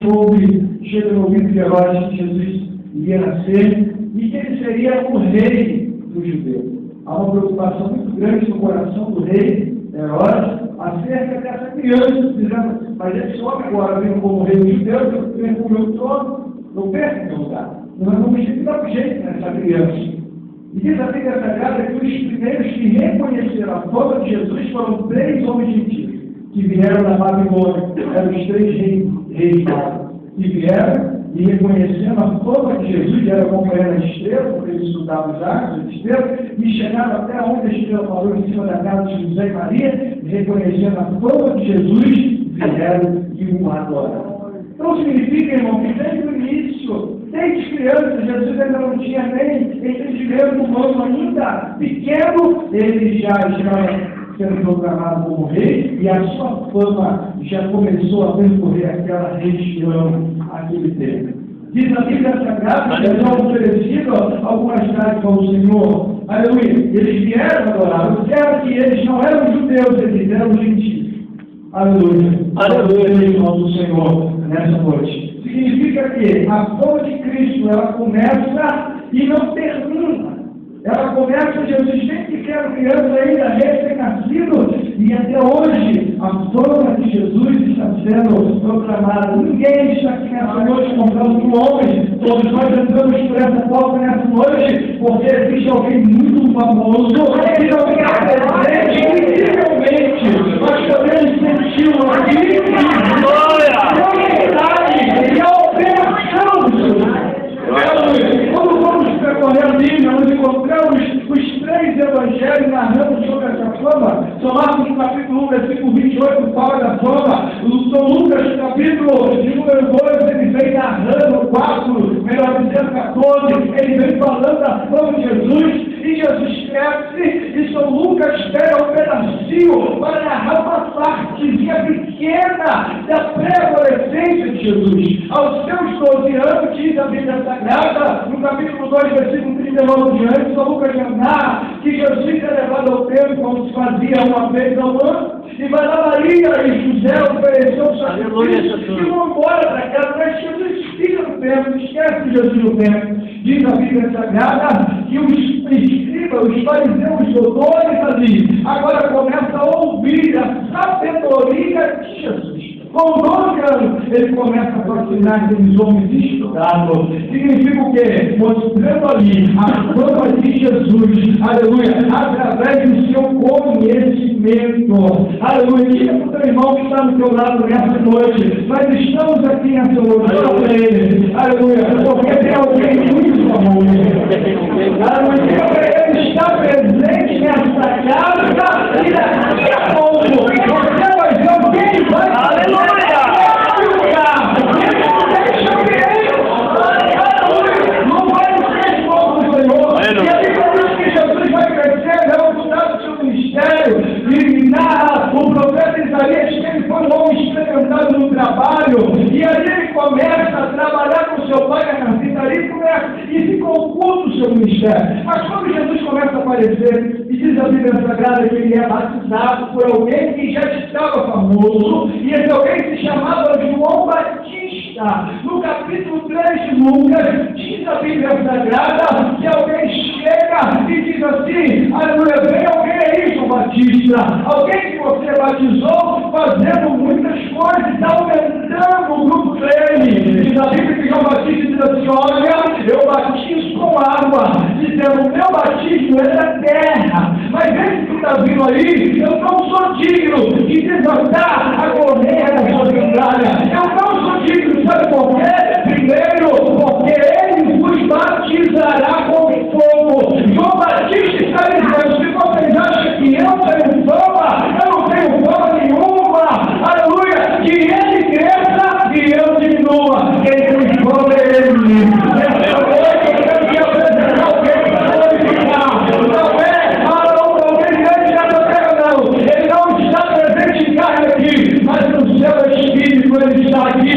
chega no ouvido de Herodes que Jesus iria nascer e que ele seria o rei dos judeus. Há uma preocupação muito grande no coração do rei Herodes acerca dessa criança, dizendo, mas esse homem agora vem como rei dos judeus, vem com o meu trono, não perca meu lugar. Nós vamos ter que dar um jeito nessa criança. E diz a Bíblia Sagrada que os primeiros que reconheceram a fama de Jesus foram 3 homens gentios que vieram da Babilônia. Eram os 3 reis que vieram e reconhecendo a fama de Jesus, eram acompanhando a estrela, porque eles estudavam os arcos, a estrela, e chegaram até onde a estrela falou, em cima da casa de José e Maria, e reconhecendo a fama de Jesus, vieram e o adoraram. Então significa, irmão, que desde o início, desde criança, Jesus ainda não tinha nem entendimento humano ainda pequeno, ele já estava sendo proclamado como rei, e a sua fama já começou a percorrer aquela região, aquele tempo. Diz a Bíblia Sagrada que eles tinham oferecido algumas dádivas ao Senhor. Aleluia. Eles vieram adorar. Disseram que eles não eram judeus, eles eram gentios. Aleluia. Aleluia, irmão do Senhor, nessa noite. Significa que a fama de Cristo, ela começa e não termina. Ela começa, Jesus vem pequeno, criança ainda recém-nascido, e até hoje a fama de Jesus está sendo proclamada. Ninguém está aqui nessa noite comprando por homens. Todos nós entramos por essa porta nessa noite, porque existe alguém muito famoso que não está presente, incrivelmente. Nós podemos sentir aqui e a operação do Senhor. Quando vamos percorrer a Bíblia, nós encontramos os 3 evangelhos narrando sobre essa fama. São Marcos, capítulo 1, versículo 28, fala da fama. São Lucas, capítulo de número 2, ele vem narrando 4, melhor dizendo 14, ele vem falando da fama de Jesus. E Jesus cresce, e São Lucas pega um pedacinho para narrar uma partezinha pequena da pré-adolescência de Jesus. Aos seus 12 anos, diz a Bíblia Sagrada, no capítulo 2, versículo 39 diante, São Lucas narra que Jesus é levado ao templo, como se fazia uma vez ao ano, e vai lá Maria e José ofereceu o sacrifício e vão embora para casa, mas Jesus fica no templo, esquece Jesus no templo. Diz a Bíblia Sagrada que os escribas, os fariseus, os doutores ali, agora começam a ouvir a sabedoria de Jesus. Com 12 anos, ele começa a fascinar aqueles homens estudados. Significa o quê? Mostrando ali a fama de Jesus, aleluia, através do seu conhecimento. Aleluia. Diga para o teu irmão que está no teu lado nessa noite. Nós estamos aqui nessa noite. Fala para ele. Aleluia. Porque tem alguém muito famoso. Aleluia. Diga para ele estar presente nessa casa e daqui a pouco você vai ver alguém que vai. Aleluia. O profeta Isaías, que ele foi um homem experimentado no trabalho, e ali ele começa a trabalhar com seu pai na carpintaria e fica oculto o seu ministério. Mas quando Jesus começa a aparecer, e diz a Bíblia Sagrada que ele é batizado por alguém que já estava famoso, e esse alguém se chamava João Batista. No capítulo 3 de Lucas, diz a Bíblia Sagrada que alguém chega e diz assim: aleluia, vem alguém aí, João Batista, alguém que você batizou fazendo muitas coisas, está aumentando o grupo dele. Diz a Bíblia que João Batista diz assim: olha, eu batizo com água, dizendo, o meu batismo é da terra, mas esse que está vindo aí, eu não sou digno de desatar a correia da sua sandália. Eu não sou digno, sabe por quê? Primeiro, porque ele vos batizará com fogo. João Batista está dizendo: se vocês acham que eu tenho fama, eu não tenho fama nenhuma. Aleluia! Que ele cresça e eu diminua. Quem tem fama é ele. Essa noite eu quero te apresentar alguém para glorificar. Não é alguém grande na terra, não. Ele não está presente em carne aqui, mas no seu espírito ele está aqui.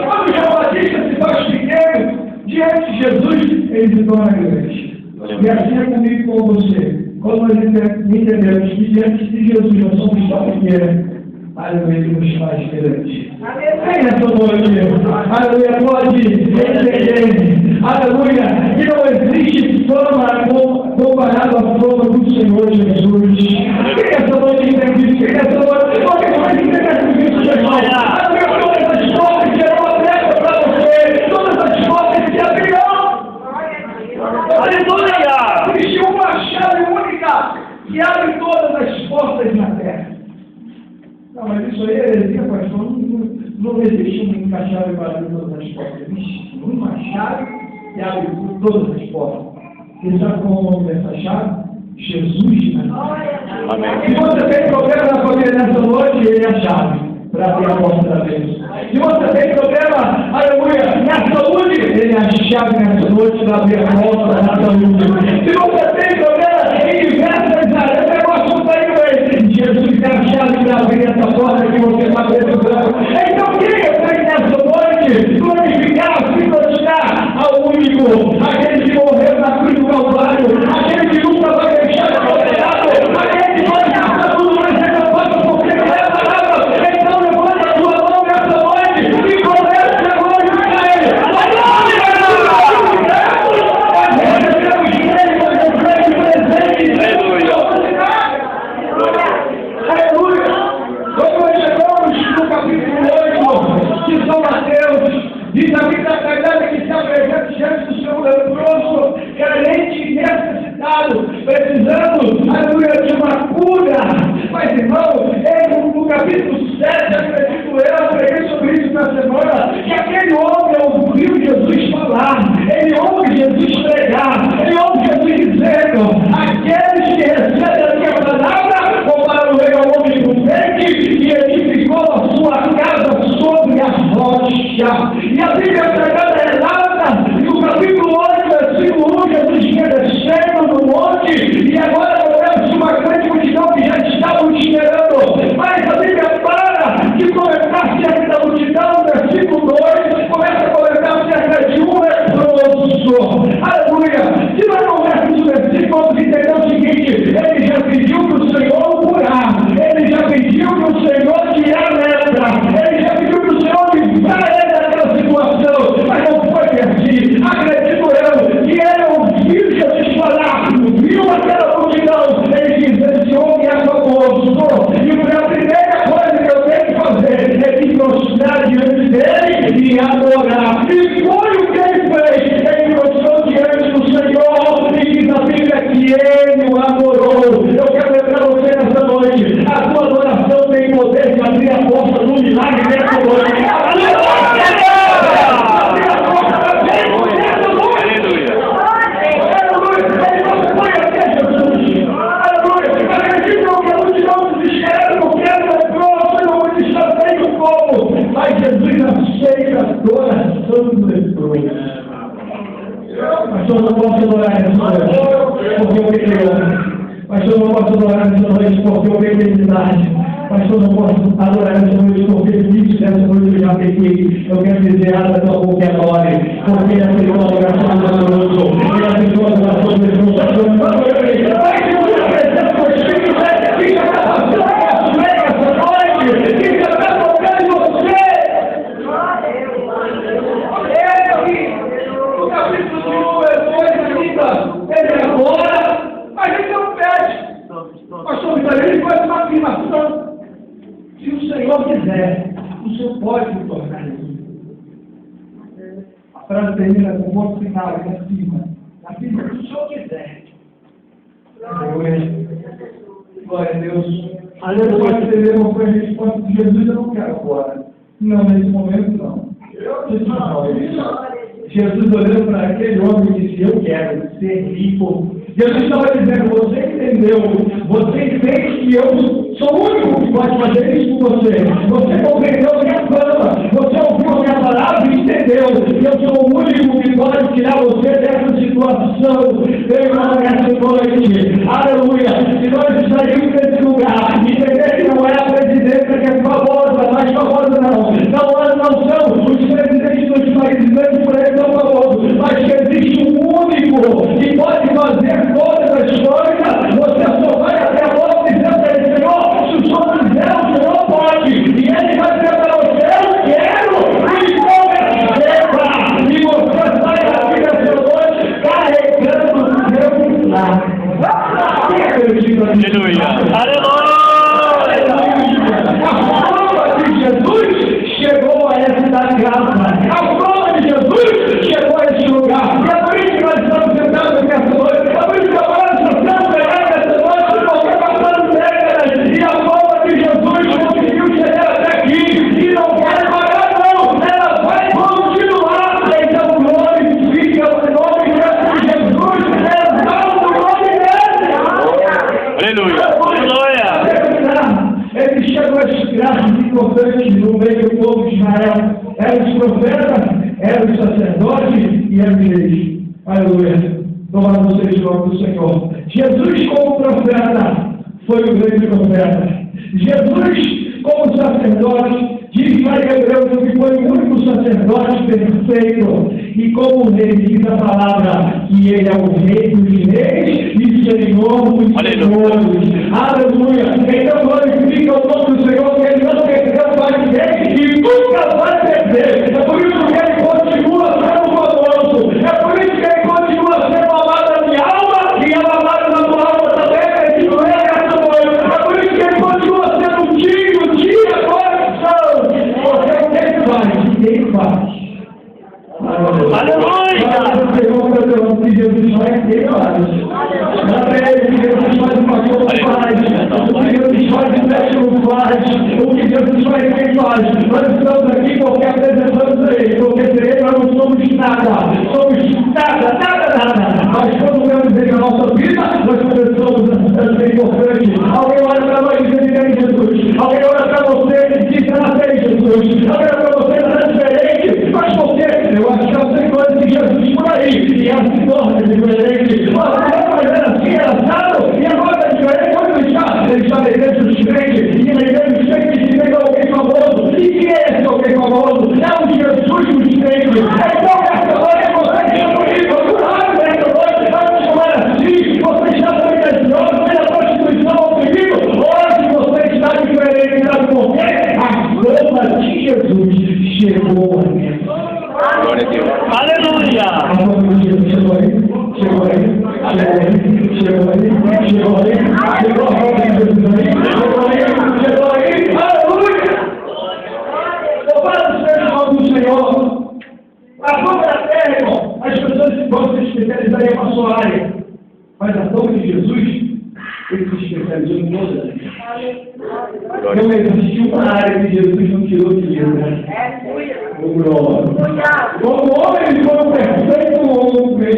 quando João Batista se faz pequeno, diante de Jesus, ele se torna grande. E assim é comigo com você. Quando nós entendemos que diante de Jesus nós somos só pequenos, aleluia, ele nos faz grande. Quem é essa noite? Aleluia, pode entender. Aleluia, que não existe fama comparado à fama do Senhor Jesus. Quem é essa noite entende isso? Quem é essa noite? Porque você entende isso, Jesus? Aleluia, todas as portas serão abertas para você. Todas as portas se abrirão. Aleluia! Existe uma chave única que abre todas as portas na terra. Não, mas isso aí é heresia, pastor. Não existe uma chave para abrir todas as portas. Existe uma chave que abre todas as portas. Você sabe qual é o nome dessa chave? Jesus. Né? Amém. Se você tem problema na família nessa noite, ele é a chave para abrir a porta da bênção. Se você tem problema, aleluia, na saúde, ele é a chave nessa noite para abrir a porta da saúde. Se você tem problema em diversas áreas, eu negócio não está indo. Jesus é a chave para abrir essa porta que você está precisando. Então, quem tem nessa noite glorificar, se prostrar ao único, aquele que morreu na cruz do Calvário, aquele que nunca vai deixar de ser condenado, aquele que vai passar tudo, mas ainda passa porque não é palavra. Então, levanta a tua mão nessa noite e começa a glorificar Ele. Aleluia! Quando nós chegamos no capítulo 8 de São Mateus, diz a Bíblia Sagrada que se apresenta diante do seu leproso, carente e necessitado, precisando, aleluia, de uma cura. Mas, irmão, no capítulo 7, acredito eu, preguei sobre isso na semana, que aquele homem ouviu Jesus falar, ele ouve Jesus pregar, ele ouve Jesus dizendo: aqueles que recebem a minha palavra, comparam ele ao homem prudente e edificou a sua casa sobre a rocha. E a Bíblia Sagrada relata, no capítulo 8, versículo 1, Jesus vinha descendo no monte, e agora vemos uma grande multidão que já estavam esperando. Mas a Bíblia para de comentar acerca da multidão, versículo 2, começa a comentar acerca de um leproso. Aleluia! Se nós não vermos o versículo, vamos entender o seguinte: ele já pediu para o Senhor curar, ele já pediu para o Senhor tirar a lepra, ele já pediu para o Senhor livrar ele daquela situação, mas não foi assim. Acredito eu que ele ouviu Jesus falar, viu aquela multidão, ele diz: esse homem é famoso, e a primeira coisa que eu tenho que fazer é me prostrar diante dele e adorar. E foi o que ele fez. Ele prostrou diante do Senhor e diz a Bíblia que ele o adorou. Eu quero lembrar você nessa noite: a sua adoração tem poder de abrir a porta do milagre nessa noite. Mas Jesus aceita a adoração do leproso. Pastor, não posso adorar nessa noite porque eu pequei. Pastor, não posso adorar nessa noite porque eu pequei necessidade. Pastor, não posso adorar nessa noite porque isso nessa noite eu já pequei. Eu quero dizer nada tão bom que adore, porque ele aceitou a adoração do leproso. Ele aceitou a adoração do leproso. Mas se você apresenta o Espírito Santo, fica passando essa noite, fica tocando em você. O capítulo 2, ele agora, mas ele não pede. Pastor Vitor, ele faz uma afirmação: se o Senhor quiser, o Senhor pode me tornar aqui. A frase termina com um ponto final, aqui acima. Afirma: se o Senhor quiser. Glória a Deus. Aleluia. Pode entender uma coisa: a resposta de Jesus: eu não quero agora. Não, nesse momento não. Jesus olhando para aquele homem e disse: eu quero ser rico. Jesus estava dizendo: você entendeu, você entende que eu sou o único que pode fazer isso com você. Você compreendeu minha fama, você ouviu a minha palavra e entendeu que eu sou o único que pode tirar você dessa situação. Irmão, nessa noite, aleluia, se nós saímos desse lugar e entender que não é a presidência que é famosa, mais famosa não são os presidentes era o sacerdote e era o igreja. Aleluia. Louvado seja o nome do Senhor. Jesus, como profeta, foi o grande profeta. Jesus, como sacerdote, diz lá em Hebreus que foi o único sacerdote perfeito. E como rei, diz a palavra que ele é o rei dos reis e Senhor dos senhores. Aleluia. Então glorifica o nome do Senhor, que ele não perdeu mais rei e nunca vai perder. É por isso que ele continua sendo poderoso. É por isso que ele continua sendo amado na minha alma e amado na tua alma também. Ele não é essa. É por isso que ele continua sendo dia, coração. Você não tem que faz, ninguém faz. Aleluia! Que Jesus faz, quem faz? Dá para ele que Jesus faz, o pastor faz. O que Jesus faz, o médico não faz. O que Jesus faz, quem faz? Nós estamos aqui porque apresentamos a ele. Porque sem ele nós não somos nada. Somos nada. Mas quando vemos ele na nossa vida, nós começamos a ser importante. Alguém olha para nós e diz: "Quem é Jesus?" Alguém olha para você e diz: "Nasce Jesus." Alguém olha para você e diz: "Diferente." Mas por quê? Eu acho que eu sei coisas de Jesus por aí. E ela se torna diferente. Mas era assim, era assado. E agora é diferente. Quando ele está na igreja dos crentes. E na igreja dos crentes tem alguém famoso. E quem é esse alguém famoso? É o Jesus dos crentes. Então, essa noite você que está comigo. Essa noite vai chamar assim. Você já foi das drogas, foi da prostituição ao perigo. Hoje você está diferente. Sabe por quê? A fama de Jesus chegou a mim. Glória a Deus. Aleluia! Chegou aí. Aleluia! Louvado seja o nome do Senhor. A fome da terra, irmão, as pessoas vão se especializar em uma só área. Mas a fome de Jesus, ele se especializou em todas as áreas. Não existe uma área que Jesus não tirou de Deus, né? Como homem, ele foi um perfeito homem.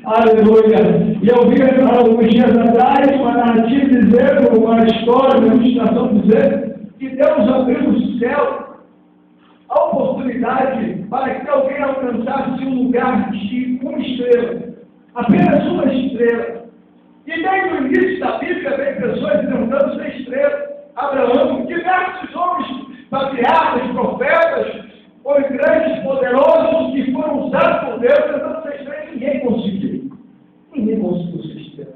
Aleluia. E eu vi alguns dias atrás uma narrativa dizendo, uma história, uma ilustração dizendo que Deus abriu o céu a oportunidade para que alguém alcançasse um lugar de uma estrela. Apenas uma estrela. E desde o início da Bíblia vem pessoas tentando ser estrelas. Abraão, diversos homens, patriarcas, profetas, foi grandes, poderosos, que foram usados por Deus tentando ser estrelas. Ninguém conseguiu. Ninguém conseguiu ser estrela.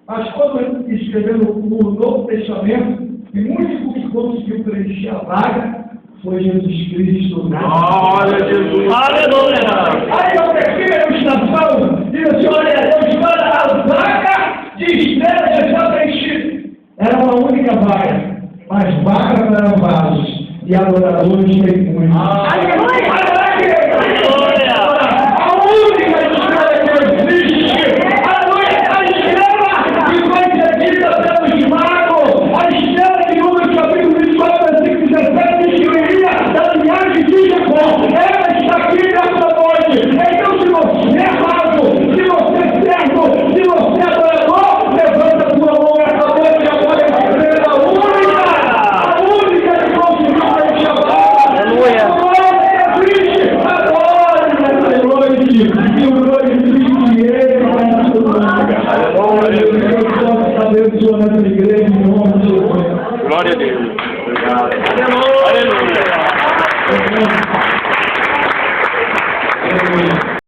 Mas quando escrevendo o Novo Testamento, o único que conseguiu preencher a vaga foi Jesus Cristo. Glória a Jesus. Aleluia! Aí eu termino a ilustração, diz assim: olha, eu estou na vaga de estrela já está preenchida. Era uma única vaga, mas vaga para vasos e adoradores tem